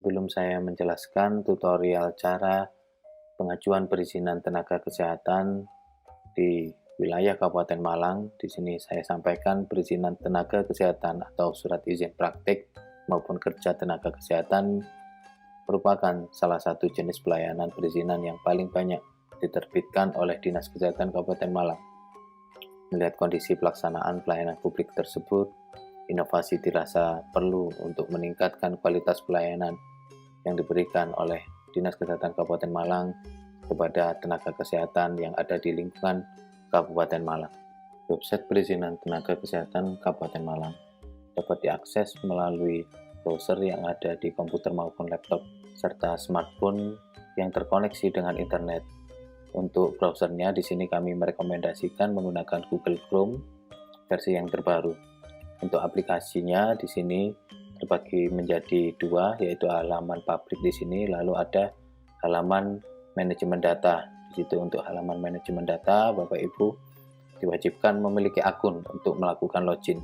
Sebelum saya menjelaskan tutorial cara pengajuan perizinan tenaga kesehatan di wilayah Kabupaten Malang, di sini saya sampaikan perizinan tenaga kesehatan atau surat izin praktik maupun kerja tenaga kesehatan merupakan salah satu jenis pelayanan perizinan yang paling banyak diterbitkan oleh Dinas Kesehatan Kabupaten Malang. Melihat kondisi pelaksanaan pelayanan publik tersebut, inovasi dirasa perlu untuk meningkatkan kualitas pelayanan yang diberikan oleh Dinas Kesehatan Kabupaten Malang kepada tenaga kesehatan yang ada di lingkungan Kabupaten Malang. Website perizinan tenaga kesehatan Kabupaten Malang dapat diakses melalui browser yang ada di komputer maupun laptop, serta smartphone yang terkoneksi dengan internet. Untuk browsernya, di sini kami merekomendasikan menggunakan Google Chrome versi yang terbaru. Untuk aplikasinya di sini terbagi menjadi dua, yaitu halaman publik di sini, lalu ada halaman manajemen data. Di situ untuk halaman manajemen data, Bapak Ibu diwajibkan memiliki akun untuk melakukan login.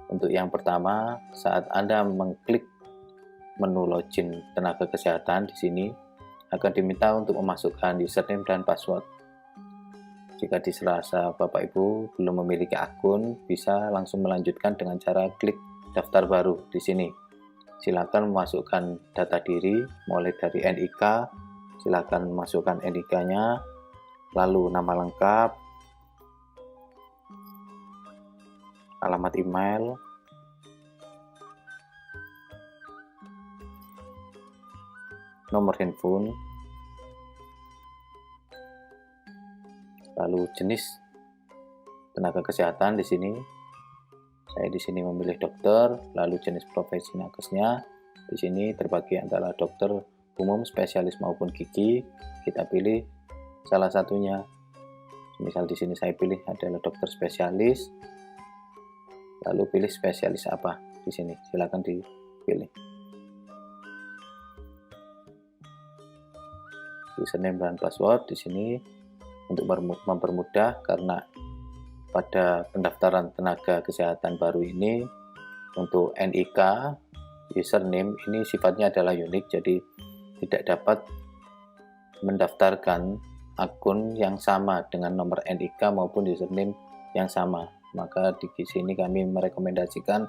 Untuk yang pertama, saat Anda mengklik menu login tenaga kesehatan di sini akan diminta untuk memasukkan username dan password. Jika dirasa Bapak Ibu belum memiliki akun, bisa langsung melanjutkan dengan cara klik daftar baru di sini. Silakan memasukkan data diri mulai dari NIK, silakan memasukkan NIK-nya, lalu nama lengkap, alamat email, nomor handphone, lalu jenis tenaga kesehatan di sini. Saya di sini memilih dokter, lalu jenis profesi nakesnya di sini terbagi antara dokter umum, spesialis maupun gigi. Kita pilih salah satunya. Misal di sini saya pilih adalah dokter spesialis. Lalu pilih spesialis apa di sini. Silakan dipilih. Username dan password di sini untuk mempermudah, karena pada pendaftaran tenaga kesehatan baru ini untuk NIK username ini sifatnya adalah unik, jadi tidak dapat mendaftarkan akun yang sama dengan nomor NIK maupun username yang sama. Maka di sini kami merekomendasikan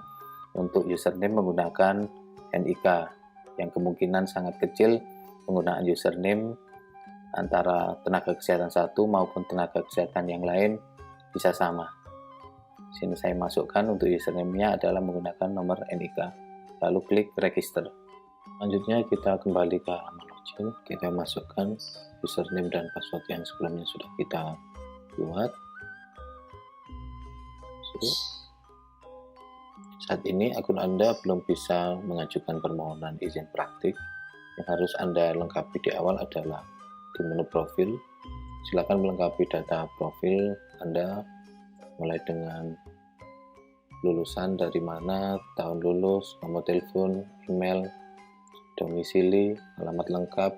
untuk username menggunakan NIK yang kemungkinan sangat kecil penggunaan username antara tenaga kesehatan satu maupun tenaga kesehatan yang lain bisa sama. Sini saya masukkan untuk username-nya adalah menggunakan nomor NIK. Lalu klik register. Selanjutnya kita kembali ke halaman login. Kita masukkan username dan password yang sebelumnya sudah kita buat. Saat ini akun Anda belum bisa mengajukan permohonan izin praktik. Yang harus Anda lengkapi di awal adalah di menu profil. Silakan melengkapi data profil Anda mulai dengan lulusan dari mana, tahun lulus, nomor telepon, email, domisili, alamat lengkap.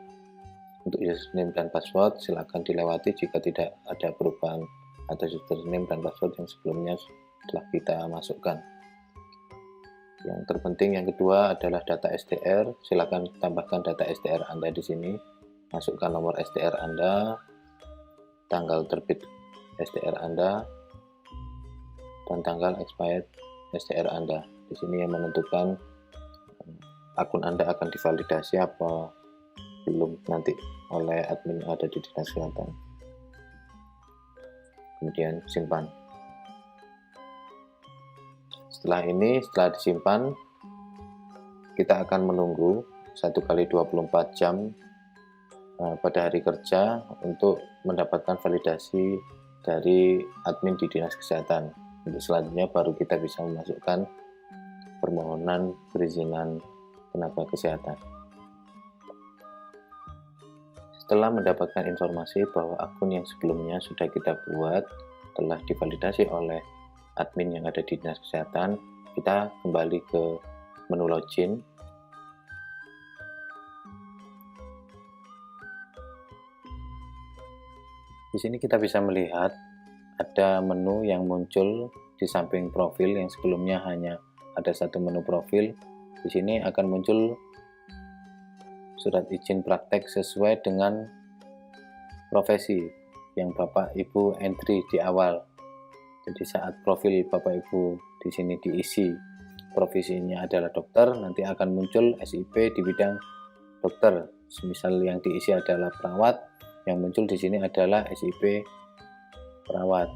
Untuk username dan password silakan dilewati jika tidak ada perubahan atas username dan password yang sebelumnya telah kita masukkan. Yang terpenting yang kedua adalah data STR. Silakan tambahkan data STR Anda di sini. Masukkan nomor STR Anda, tanggal terbit STR Anda, dan tanggal expired STR Anda. Di sini yang menentukan akun Anda akan divalidasi apa belum nanti oleh admin yang ada di Dinas Kesehatan. Kemudian simpan. Setelah disimpan, kita akan menunggu 1x24 jam pada hari kerja untuk mendapatkan validasi dari admin di Dinas Kesehatan. Untuk selanjutnya baru kita bisa memasukkan permohonan perizinan tenaga kesehatan. Setelah mendapatkan informasi bahwa akun yang sebelumnya sudah kita buat telah divalidasi oleh admin yang ada di Dinas Kesehatan, kita kembali ke menu login. Di sini kita bisa melihat ada menu yang muncul di samping profil yang sebelumnya hanya ada satu menu profil. Di sini akan muncul surat izin praktek sesuai dengan profesi yang Bapak Ibu entry di awal. Jadi saat profil Bapak Ibu di sini diisi profesinya adalah dokter, nanti akan muncul SIP di bidang dokter. Misal yang diisi adalah perawat, yang muncul di sini adalah SIP perawat.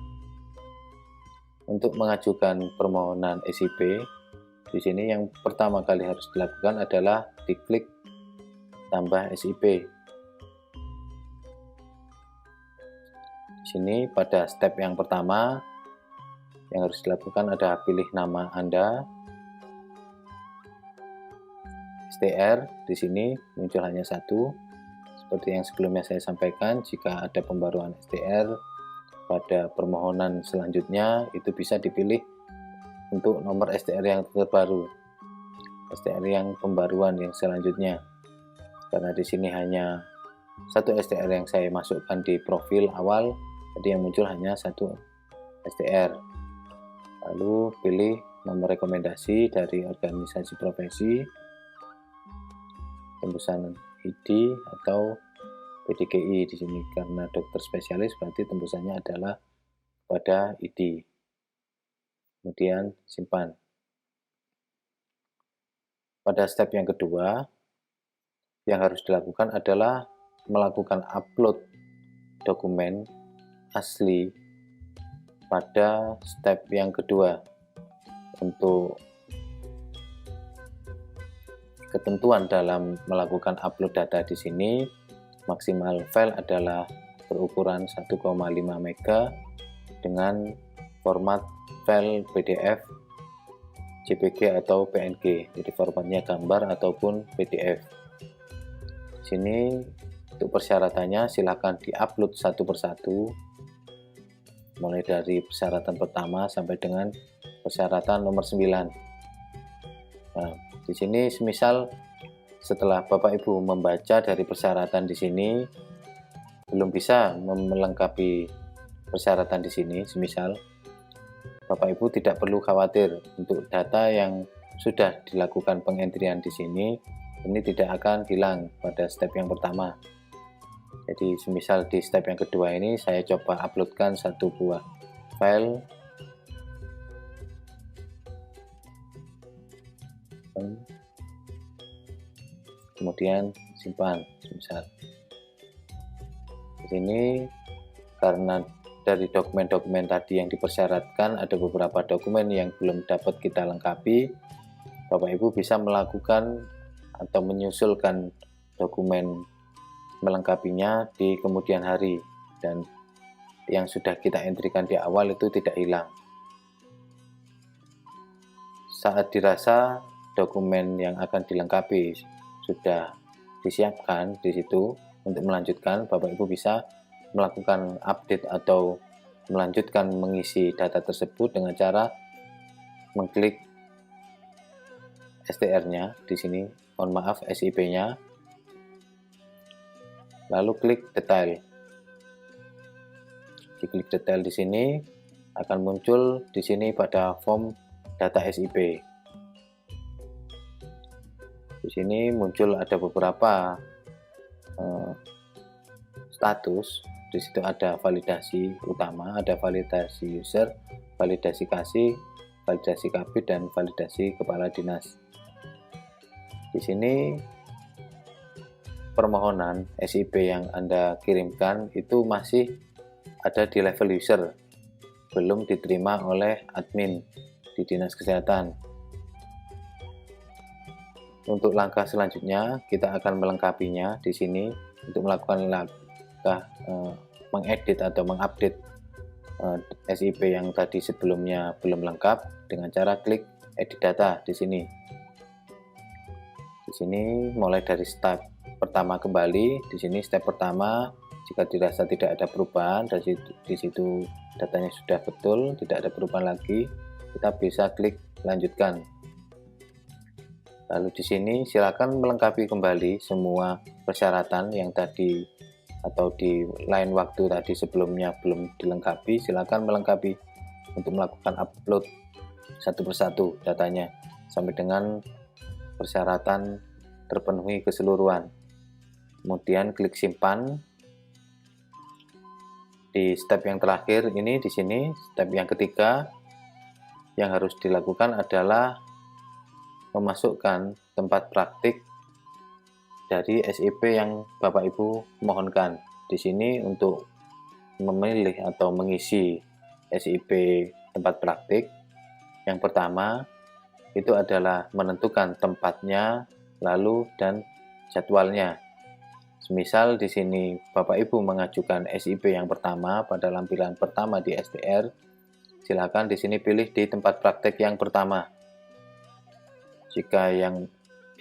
Untuk mengajukan permohonan SIP, di sini yang pertama kali harus dilakukan adalah diklik tambah SIP. Di sini pada step yang pertama yang harus dilakukan adalah pilih nama Anda, STR. Di sini muncul hanya satu, seperti yang sebelumnya saya sampaikan. Jika ada pembaruan STR pada permohonan selanjutnya, itu bisa dipilih untuk nomor STR yang terbaru, STR yang pembaruan yang selanjutnya. Karena di sini hanya satu STR yang saya masukkan di profil awal, jadi yang muncul hanya satu STR. Lalu pilih nomor rekomendasi dari organisasi profesi, tembusan ID atau PDGI di sini. Karena dokter spesialis berarti tembusannya adalah pada ID. Kemudian simpan. Pada step yang kedua, yang harus dilakukan adalah melakukan upload dokumen asli pada step yang kedua. Untuk ketentuan dalam melakukan upload data di sini, maksimal file adalah berukuran 1,5 MB dengan format file PDF, JPG atau PNG. Jadi formatnya gambar ataupun PDF. Di sini untuk persyaratannya silakan diupload satu persatu, mulai dari persyaratan pertama sampai dengan persyaratan nomor 9. Nah, di sini semisal setelah Bapak Ibu membaca dari persyaratan di sini belum bisa melengkapi persyaratan di sini, semisal Bapak Ibu tidak perlu khawatir untuk data yang sudah dilakukan pengentrian di sini, ini tidak akan hilang pada step yang pertama. Jadi semisal di step yang kedua ini saya coba uploadkan satu buah file, kemudian simpan. Misal di sini karena dari dokumen-dokumen tadi yang dipersyaratkan ada beberapa dokumen yang belum dapat kita lengkapi, Bapak Ibu bisa melakukan atau menyusulkan dokumen melengkapinya di kemudian hari, dan yang sudah kita entrikan di awal itu tidak hilang. Saat dirasa dokumen yang akan dilengkapi sudah disiapkan di situ untuk melanjutkan, Bapak Ibu bisa melakukan update atau melanjutkan mengisi data tersebut dengan cara mengklik STR-nya di sini, mohon maaf SIP-nya, lalu klik detail. Diklik detail di sini akan muncul di sini pada form data SIP. Di sini muncul ada beberapa status. Di situ ada validasi utama, ada validasi user, validasi kasih, validasi kabit, dan validasi kepala dinas. Di sini permohonan SIP yang Anda kirimkan itu masih ada di level user, belum diterima oleh admin di Dinas Kesehatan. Untuk langkah selanjutnya kita akan melengkapinya di sini untuk melakukan langkah mengedit atau mengupdate SIP yang tadi sebelumnya belum lengkap dengan cara klik edit data di sini. Di sini mulai dari step pertama kembali. Di sini step pertama, jika dirasa tidak ada perubahan dan di situ datanya sudah betul, tidak ada perubahan lagi, kita bisa klik lanjutkan. Lalu di sini silakan melengkapi kembali semua persyaratan yang tadi atau di lain waktu tadi sebelumnya belum dilengkapi. Silakan melengkapi untuk melakukan upload satu persatu datanya sampai dengan persyaratan terpenuhi keseluruhan. Kemudian klik simpan. Di step yang terakhir ini, di sini step yang ketiga, yang harus dilakukan adalah memasukkan tempat praktik dari SIP yang Bapak Ibu mohonkan. Di sini untuk memilih atau mengisi SIP tempat praktik, yang pertama itu adalah menentukan tempatnya, lalu dan jadwalnya. Semisal di sini Bapak Ibu mengajukan SIP yang pertama pada lampiran pertama di STR, silakan di sini pilih di tempat praktek yang pertama. Jika yang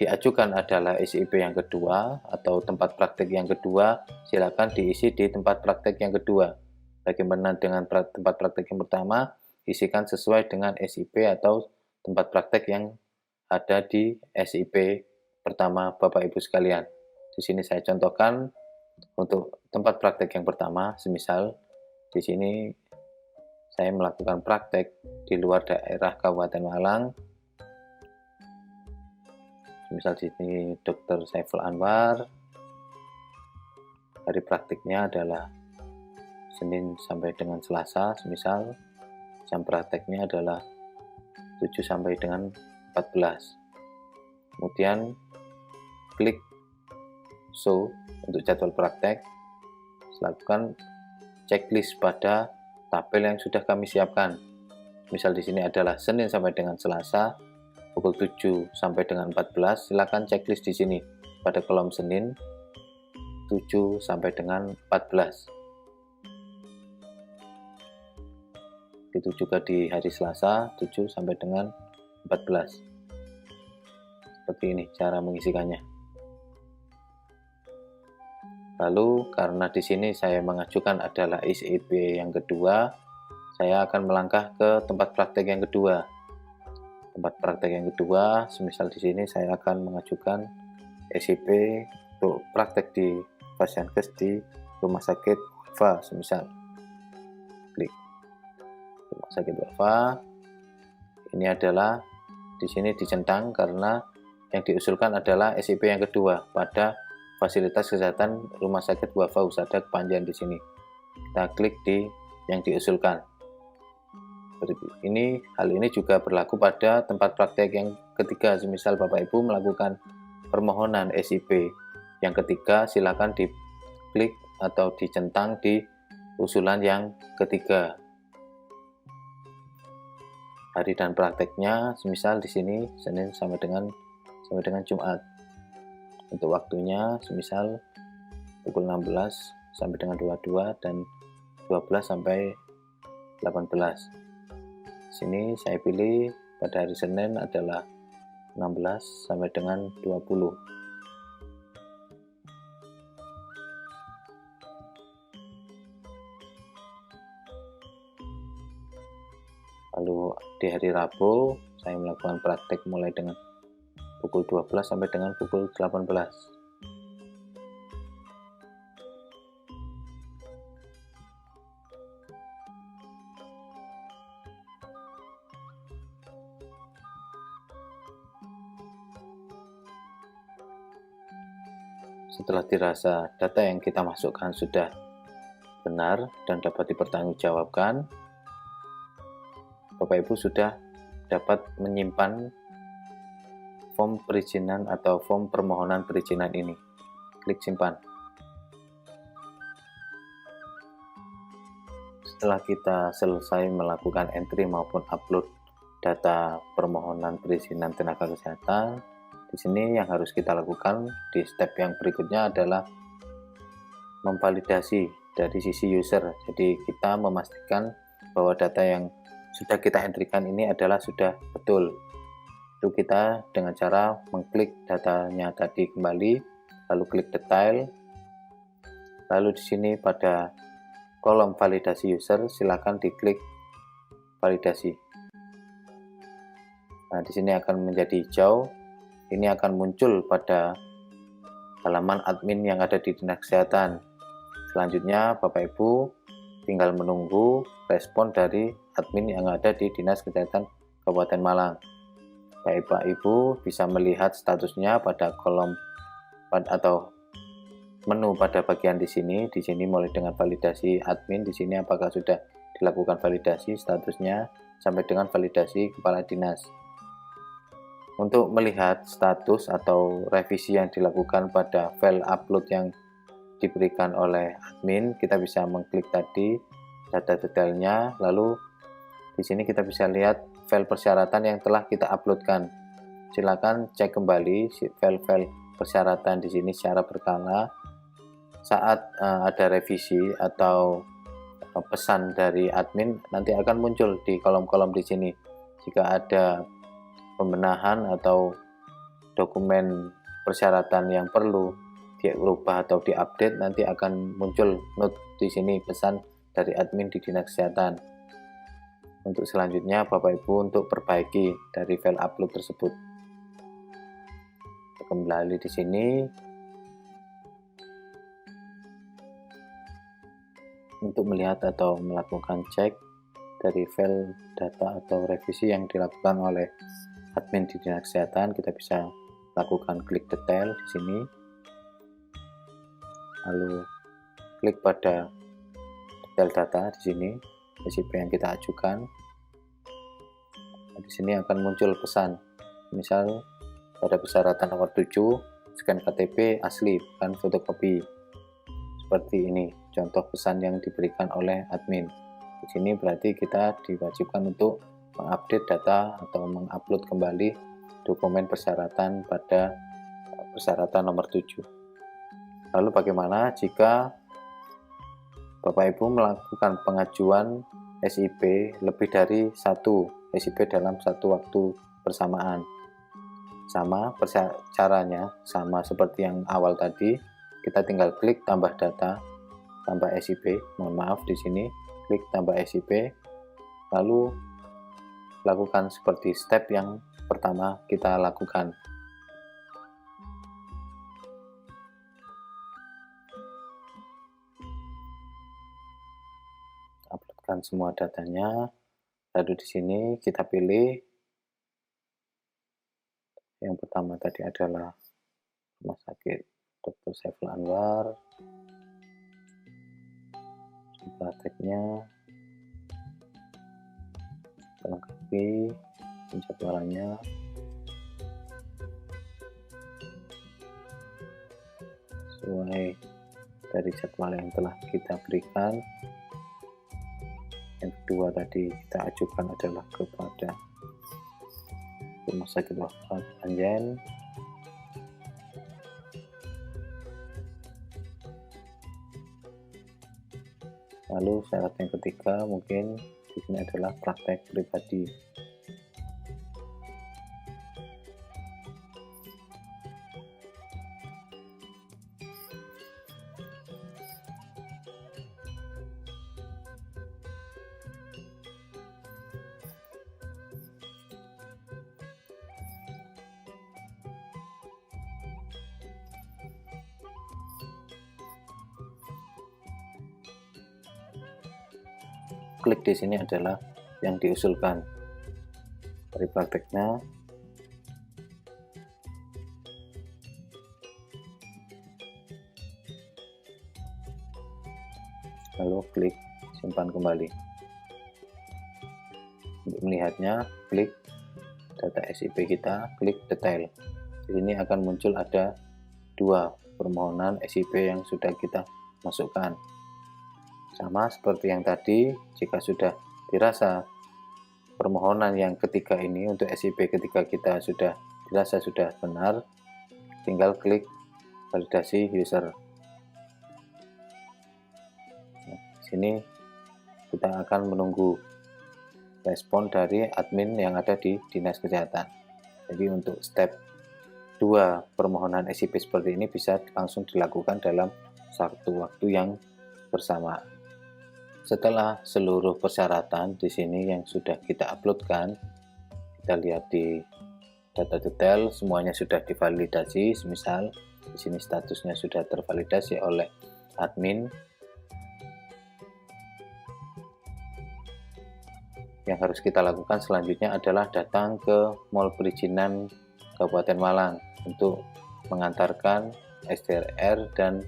diajukan adalah SIP yang kedua atau tempat praktek yang kedua, silakan diisi di tempat praktek yang kedua. Bagaimana dengan tempat praktek yang pertama? Isikan sesuai dengan SIP atau tempat praktek yang ada di SIP pertama Bapak Ibu sekalian. Di sini saya contohkan untuk tempat praktek yang pertama, semisal di sini saya melakukan praktek di luar daerah Kabupaten Malang. Misal di sini Dr. Saiful Anwar. Hari praktiknya adalah Senin sampai dengan Selasa, semisal jam prakteknya adalah 7 sampai dengan 14. Kemudian klik show untuk jadwal praktek. Lakukan checklist pada tabel yang sudah kami siapkan. Misal di sini adalah Senin sampai dengan Selasa pukul 7 sampai dengan 14. Silakan checklist di sini pada kolom Senin 7 sampai dengan 14. Itu juga di hari Selasa 7 sampai dengan 14. Seperti ini cara mengisikannya. Lalu karena di sini saya mengajukan adalah SIP yang kedua, saya akan melangkah ke tempat praktek yang kedua. Tempat praktek yang kedua, semisal di sini saya akan mengajukan SIP untuk praktek di Pasienkes di Rumah Sakit Wafa, semisal. Klik Rumah Sakit Wafa. Ini adalah di sini dicentang karena yang diusulkan adalah SIP yang kedua pada fasilitas kesehatan Rumah Sakit Wafa Husada Kepanjen di sini. Kita klik di yang diusulkan. Hal ini juga berlaku pada tempat praktek yang ketiga. Semisal Bapak Ibu melakukan permohonan SIP yang ketiga, silakan diklik atau dicentang di usulan yang ketiga. Hari dan prakteknya, semisal di sini Senin sampai dengan Jumat. Untuk waktunya semisal pukul 16 sampai dengan 22 dan 12 sampai 18. Sini saya pilih pada hari Senin adalah 16 sampai dengan 20. Lalu di hari Rabu saya melakukan praktek mulai dengan pukul 12 sampai dengan pukul 18. Setelah dirasa data yang kita masukkan sudah benar dan dapat dipertanggungjawabkan, Bapak Ibu sudah dapat menyimpan form perizinan atau form permohonan perizinan ini. Klik simpan. Setelah kita selesai melakukan entry maupun upload data permohonan perizinan tenaga kesehatan, di sini yang harus kita lakukan di step yang berikutnya adalah memvalidasi dari sisi user. Jadi kita memastikan bahwa data yang sudah kita entrykan ini adalah sudah betul. Itu kita dengan cara mengklik datanya tadi kembali, lalu klik detail, lalu di sini pada kolom validasi user silakan diklik validasi. Nah, di sini akan menjadi hijau. Ini akan muncul pada halaman admin yang ada di Dinas Kesehatan. Selanjutnya Bapak Ibu tinggal menunggu respon dari admin yang ada di Dinas Kesehatan Kabupaten Malang. Bapak Ibu bisa melihat statusnya pada kolom atau menu pada bagian di sini. Di sini mulai dengan validasi admin, di sini apakah sudah dilakukan validasi statusnya sampai dengan validasi kepala dinas. Untuk melihat status atau revisi yang dilakukan pada file upload yang diberikan oleh admin, kita bisa mengklik tadi data detailnya, lalu di sini kita bisa lihat file persyaratan yang telah kita uploadkan. Silakan cek kembali file-file persyaratan di sini secara berkala. Saat ada revisi atau pesan dari admin, nanti akan muncul di kolom-kolom di sini. Jika ada pembenahan atau dokumen persyaratan yang perlu diubah atau diupdate, nanti akan muncul note di sini pesan dari admin di Dinas Kesehatan. Untuk selanjutnya Bapak Ibu untuk perbaiki dari file upload tersebut. Kembali di sini untuk melihat atau melakukan cek dari file data atau revisi yang dilakukan oleh admin di Dinas Kesehatan, kita bisa lakukan klik detail di sini, lalu klik pada detail data di sini, SIP yang kita ajukan. Di sini akan muncul pesan, misal pada persyaratan nomor 7, scan KTP asli bukan fotokopi. Seperti ini contoh pesan yang diberikan oleh admin. Di sini berarti kita diwajibkan untuk mengupdate data atau mengupload kembali dokumen persyaratan pada persyaratan nomor 7. Lalu bagaimana jika Bapak Ibu melakukan pengajuan SIP lebih dari satu SIP dalam satu waktu bersamaan? Sama caranya, sama seperti yang awal tadi, kita tinggal klik tambah data, tambah SIP, mohon maaf di sini, klik tambah SIP, lalu lakukan seperti step yang pertama kita lakukan. Uploadkan semua datanya, lalu di sini kita pilih yang pertama tadi adalah Rumah Sakit Dr. Saiful Anwar, prakteknya, lengkapi penjadwalannya, sesuai dari jadwal yang telah kita berikan. Yang kedua tadi kita ajukan adalah kepada Rumah Sakit Wafat Panjen. Lalu syarat yang ketiga mungkin di sini adalah praktek pribadi. Klik di sini adalah yang diusulkan dari prakteknya. Lalu klik simpan kembali. Untuk melihatnya, klik data SIP kita, klik detail. Di sini akan muncul ada dua permohonan SIP yang sudah kita masukkan. Sama seperti yang tadi, jika sudah dirasa permohonan yang ketiga ini untuk SIP ketiga kita sudah dirasa sudah benar, tinggal klik validasi user. Nah, sini kita akan menunggu respon dari admin yang ada di Dinas Kesehatan. Jadi untuk step 2 permohonan SIP seperti ini bisa langsung dilakukan dalam satu waktu yang bersama. Setelah seluruh persyaratan di sini yang sudah kita uploadkan, kita lihat di data detail semuanya sudah divalidasi. Misal di sini statusnya sudah tervalidasi oleh admin. Yang harus kita lakukan selanjutnya adalah datang ke Mall Perizinan Kabupaten Malang untuk mengantarkan SDR dan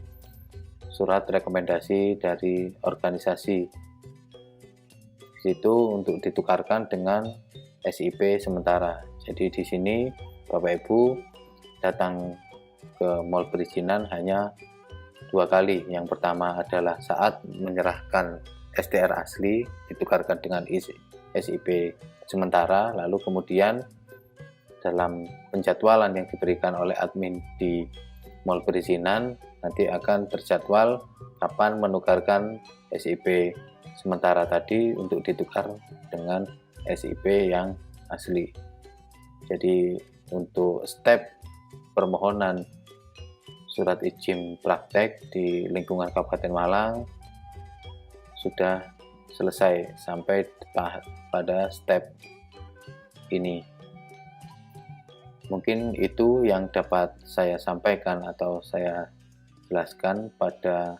surat rekomendasi dari organisasi. Di situ untuk ditukarkan dengan SIP sementara. Jadi di sini Bapak Ibu datang ke Mall Perizinan hanya 2 kali. Yang pertama adalah saat menyerahkan SDR asli ditukarkan dengan SIP sementara, lalu kemudian dalam penjadwalan yang diberikan oleh admin di Mall Perizinan nanti akan terjadwal kapan menukarkan SIP sementara tadi untuk ditukar dengan SIP yang asli. Jadi untuk step permohonan surat izin praktek di lingkungan Kabupaten Malang sudah selesai sampai pada step ini. Mungkin itu yang dapat saya sampaikan atau saya jelaskan pada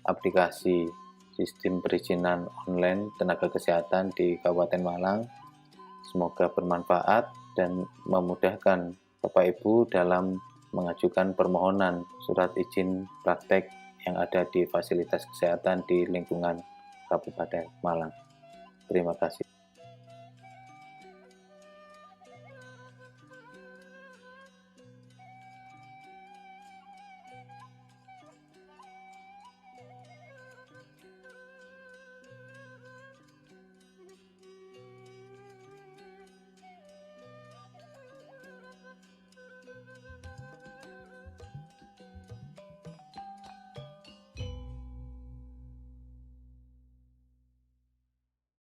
aplikasi sistem perizinan online tenaga kesehatan di Kabupaten Malang. Semoga bermanfaat dan memudahkan Bapak Ibu dalam mengajukan permohonan surat izin praktek yang ada di fasilitas kesehatan di lingkungan Kabupaten Malang. Terima kasih.